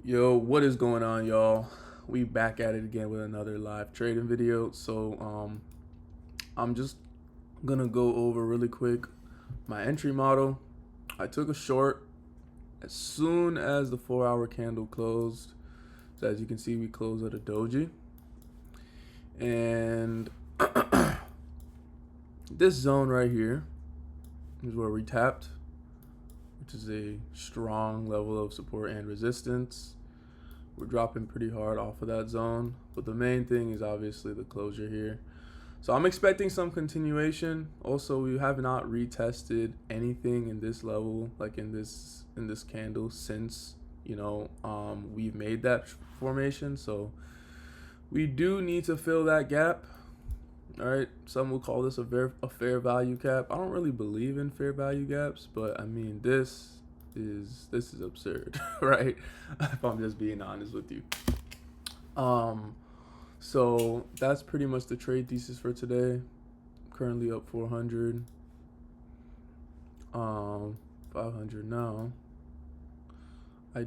Yo, what is going on, y'all? We back at it again with another live trading video. I'm just gonna go over really quick my entry model. I took a short as soon as the 4 hour candle closed. So as you can see, we closed at a doji, and this zone right here is where we tapped, which is a strong level of support and resistance. We're dropping pretty hard off of that zone, but the main thing is obviously the closure here. So I'm expecting some continuation. Also, we have not retested anything in this level, like in this candle, since we've made that formation. So we do need to fill that gap. All right, some will call this a fair value cap. I don't really believe in fair value gaps, but I mean this is absurd, right? If I'm just being honest with you. Um, so that's pretty much the trade thesis for today. Currently up 400, 500 now. I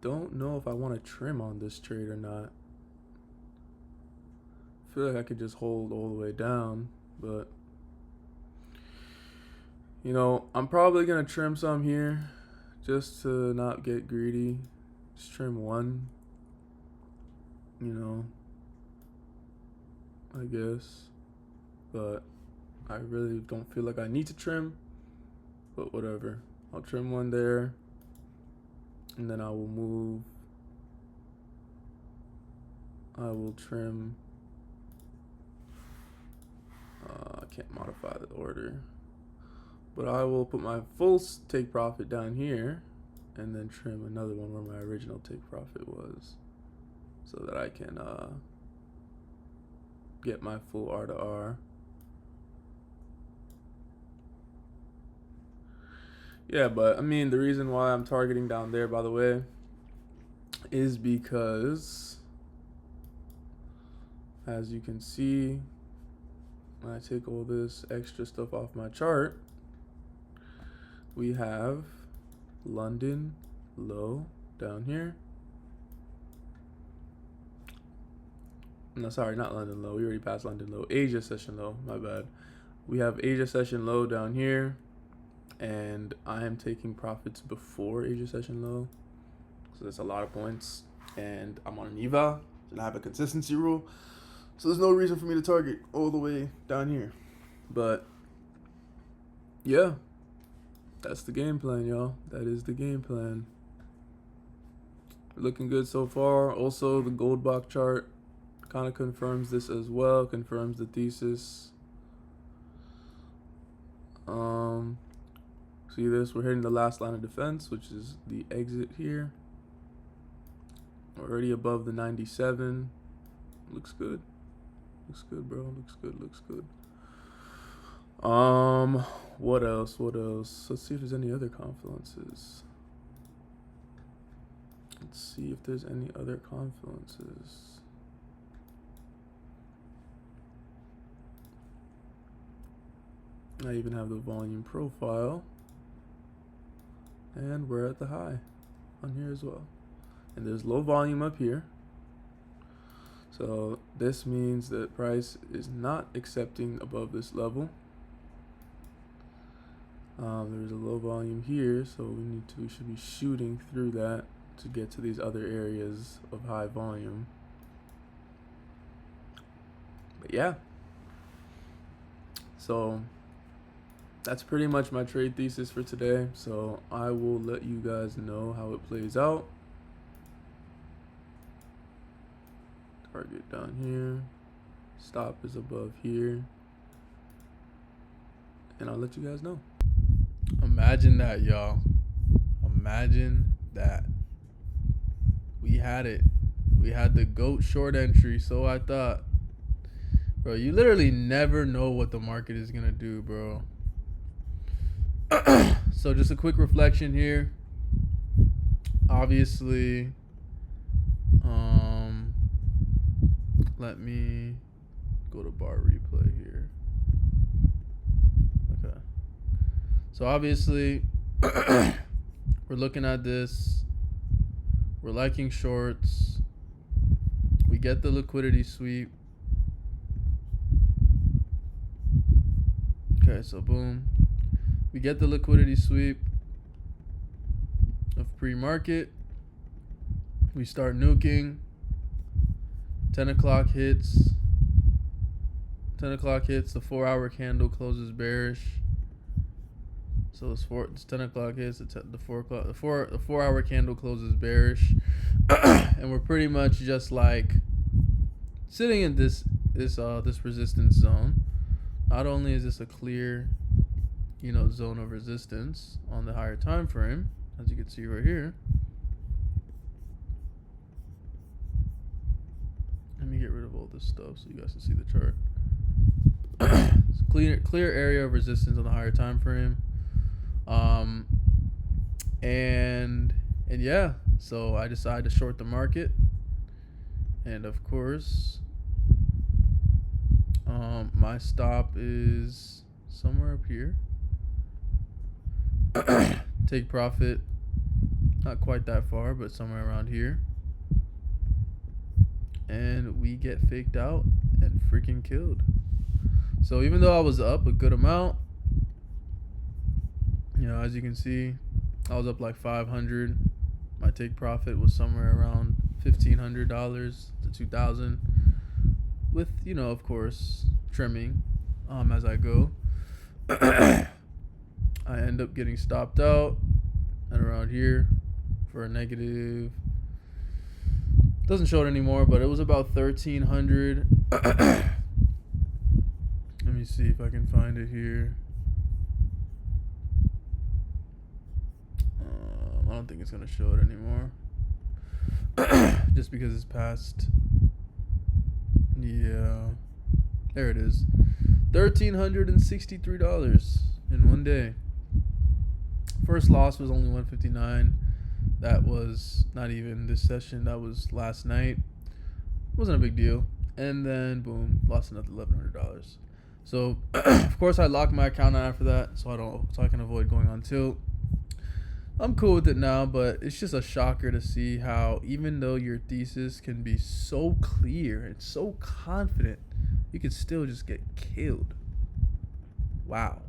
don't know if I want to trim on this trade or not. I feel like I could just hold all the way down, but I'm probably gonna trim some here just to not get greedy. Just trim one, you know, I guess. But I really don't feel like I need to trim, but whatever. I'll trim one there, and then I will trim. I can't modify the order, but I will put my full take profit down here, and then trim another one where my original take profit was, so that I can get my full R to R. Yeah, but I mean, the reason why I'm targeting down there, by the way, is because, as you can see, when I take all this extra stuff off my chart, we have London low down here. No, sorry, not London low. We already passed London low. Asia session low, my bad. We have Asia session low down here, and I am taking profits before Asia session low. So that's a lot of points. And I'm on an eval, and I have a consistency rule. So there's no reason for me to target all the way down here. But yeah, that's the game plan, y'all. That is the game plan. Looking good so far. Also, the Goldbach chart kind of confirms this as well, confirms the thesis. See this? We're hitting the last line of defense, which is the exit here. We're already above the 97. Looks good. Looks good, bro. Looks good. Looks good. What else? What else? Let's see if there's any other confluences. Let's see if there's any other confluences. I even have the volume profile. And we're at the high on here as well. And there's low volume up here. So this means that price is not accepting above this level. There's a low volume here, so we should be shooting through that to get to these other areas of high volume. But yeah, so that's pretty much my trade thesis for today. So I will let you guys know how it plays out. Target down here, stop is above here, and I'll let you guys know. Imagine that, y'all. Imagine that. We had it. We had the GOAT short entry, so I thought. Bro, you literally never know what the market is going to do, bro. So just a quick reflection here. Obviously, let me go to bar replay here. Okay. So obviously, we're looking at this We're liking shorts. We get the liquidity sweep. Okay, so boom. We get the liquidity sweep of pre-market. We start nuking. 10 o'clock hits. 10 o'clock hits. The 4-hour candle closes bearish. So it's 10 o'clock hits. The 4-hour candle closes bearish, and we're pretty much just like sitting in this resistance zone. Not only is this a clear, zone of resistance on the higher time frame, as you can see right here. Let me get rid of all this stuff so you guys can see the chart. It's clear area of resistance on the higher time frame. And yeah, so I decided to short the market, and of course, my stop is somewhere up here. Take profit, not quite that far, but somewhere around here, and we get faked out and freaking killed. So even though I was up a good amount, as you can see, I was up like 500. My take profit was somewhere around $1,500 to $2,000, with of course trimming as I go. I end up getting stopped out at around here for a negative. Doesn't show it anymore, but it was about 1,300. Let me see if I can find it here. I don't think it's going to show it anymore. Just because it's past. Yeah. There it is. $1,363 in one day. First loss was only $159. That was not even this session. That was last night. Wasn't a big deal. And then, boom, lost another $1,100. So, of course, I locked my account after that, so I can avoid going on tilt. I'm cool with it now, but it's just a shocker to see how, even though your thesis can be so clear and so confident, you can still just get killed. Wow.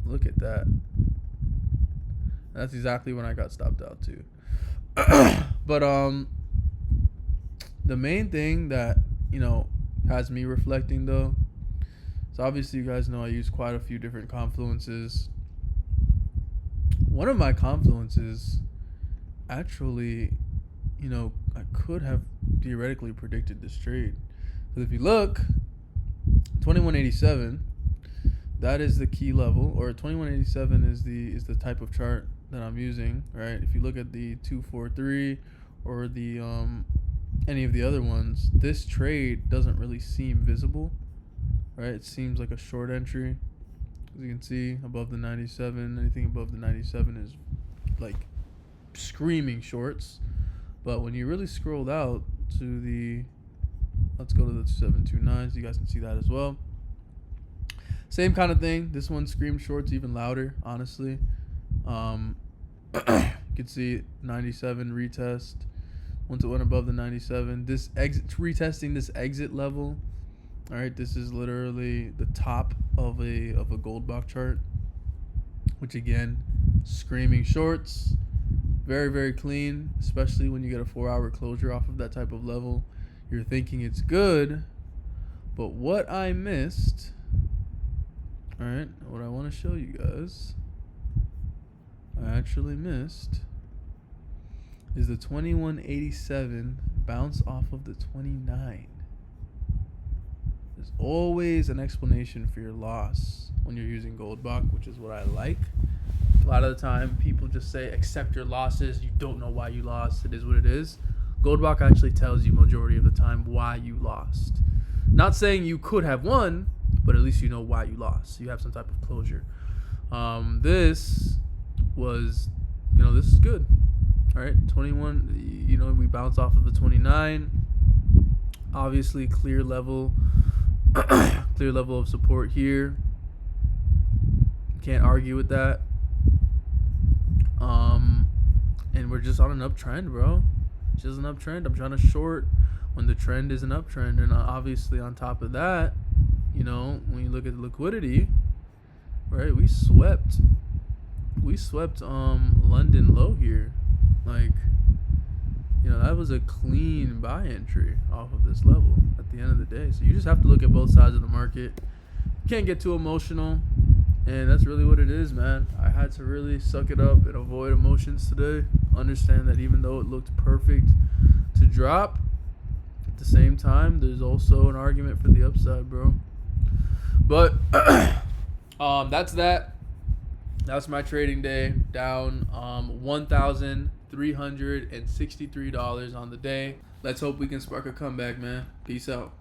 Look at that. That's exactly when I got stopped out too. But the main thing that, has me reflecting though, so obviously you guys know I use quite a few different confluences. One of my confluences, actually, I could have theoretically predicted this trade. Because if you look, 2187, that is the key level, or 2187 is the type of chart that I'm using, right? If you look at the 243 or the any of the other ones, this trade doesn't really seem visible, right? It seems like a short entry. As you can see, above the 97, anything above the 97 is like screaming shorts. But when you really scroll out to the, let's go to the 729 so you guys can see that as well. Same kind of thing. This one screams shorts even louder, honestly. You can see 97 retest. Once it went above the 97, this exit, retesting this exit level. All right, this is literally the top of a Goldbach chart, which again, screaming shorts, very, very clean, especially when you get a 4-hour closure off of that type of level. You're thinking it's good, but what I missed, all right, what I want to show you guys, I actually missed, is the 2187 bounce off of the 29. There's always an explanation for your loss when you're using Goldbach, which is what I like. A lot of the time, people just say, accept your losses. You don't know why you lost. It is what it is. Goldbach actually tells you majority of the time why you lost. Not saying you could have won, but at least you know why you lost. You have some type of closure. This was, this is good. All right, 21, we bounce off of the 29. Obviously, clear level of support here. Can't argue with that. and we're just on an uptrend, bro. Just an uptrend. I'm trying to short when the trend is an uptrend, and obviously on top of that, you know, when you look at the liquidity, right? We swept London low here, like, you know, that was a clean buy entry off of this level at the end of the day. So you just have to look at both sides of the market. You can't get too emotional, and that's really what it is, man. I had to really suck it up and avoid emotions today. Understand that even though it looked perfect to drop, at the same time, there's also an argument for the upside, bro. But that's that. That's my trading day, down $1,363 on the day. Let's hope we can spark a comeback, man. Peace out.